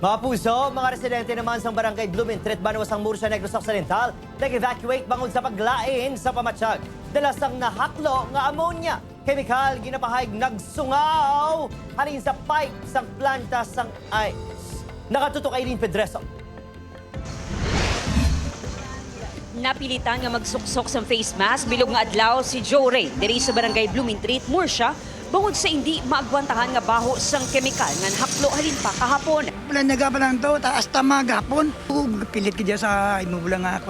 Mga puso, mga residente naman sa barangay Blumentritt, Banuasang Murcia, Negros Occidental, nag-evacuate bangod sa paglain sa pamatsyag. Dalasang nahaklo nga ammonia. Chemical, ginapahayag nagsungaw halin sa pipe sang planta sang ice. Nakatutok Aileen Pedreso. Napilitan nga magsuksok sa face mask bilog nga adlaw si Joe Ray diri sa barangay Blumentritt, Murcia, bungod sa hindi maagwantahan nga baho sang kemikal nga haklo halin pa kahapon. Wala nagabalan to, taas tama gapon. Pilit ka dyan sa imubula nga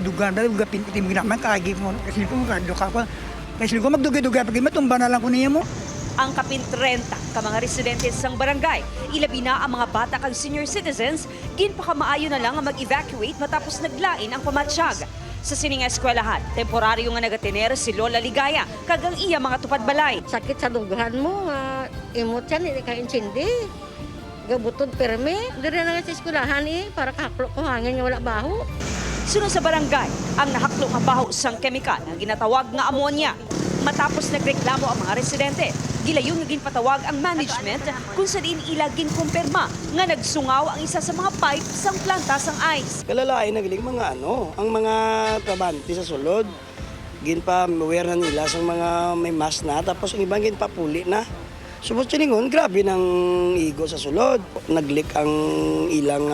dugan. Dahil pilit mo ginaman, kagi mo. Kasi ko magduka ko. Kasi ko magduga-duga, pag matumba na lang ko niya mo. Ang kapin 30 ka mga residente sang barangay, ilabi na ang mga bata kag senior citizens, ginpakamaayo na lang ang mag-evacuate matapos naglain ang pamatsyag. Sa sining eskwelahan, temporaryo nga nagatiner si Lola Ligaya, kagang iya mga tupad balay. Sakit sa dugahan mo, imot yan, hindi ka insindi. Gabutod perme, dire na nga sa eskwelahan para kahaklo ko hangin nga wala baho. Sunod sa barangay, ang nahaklo nga baho sang kemikal ang ginatawag nga ammonia. Matapos nagreklamo ang mga residente, gilayon nga ginpatawag ang management kung sa diin ila ginkumpirma nga nagsungaw ang isa sa mga pipe sang planta sang ice. Kalalain na giling mga ang mga trabante sa sulod. Ginpa-wear na nila sa mga may mask na, tapos ang ibang ginpapuli na. Subos siningon, grabe ng igo sa sulod. Nag-leak ang ilang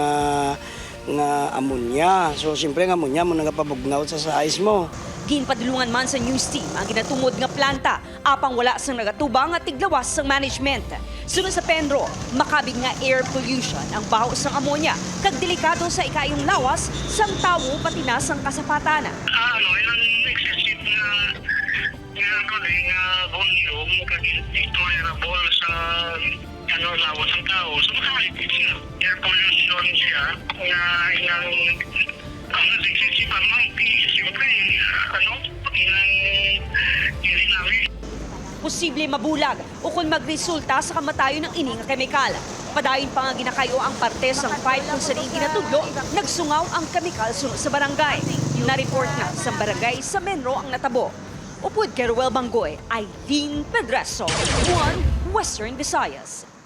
nga ammonia. So siyempre ang ammonia mo nagapabugnaw sa ice mo. Ginpadulungan man sa news team ang ginatungod nga planta, apang wala sang nagatubang at tiglawas sang management. Sunod sa Penro, makabig nga air pollution ang baho sang ammonia, kag delikado sa ikayong lawas sang tawo pati na sang kasapatan. Ilang excessive nga volume kag intolerable sa lawas ng tao. So makaligid siya. Air pollution siya nga ilang excessive amount siyempre ilang hindi namin. Posible mabulag o kung magresulta sa kamatayon ng ining kemikal. Padayon pa nga ginakayo ang parte sang pipe kung saan ginatudlo, nagsungaw ang kemikal sunod sa barangay. Na-report na sa barangay sa Menro ang natabo. Upod kay Ruel Banggoy, Aileen Pedreso, 1 Western Visayas.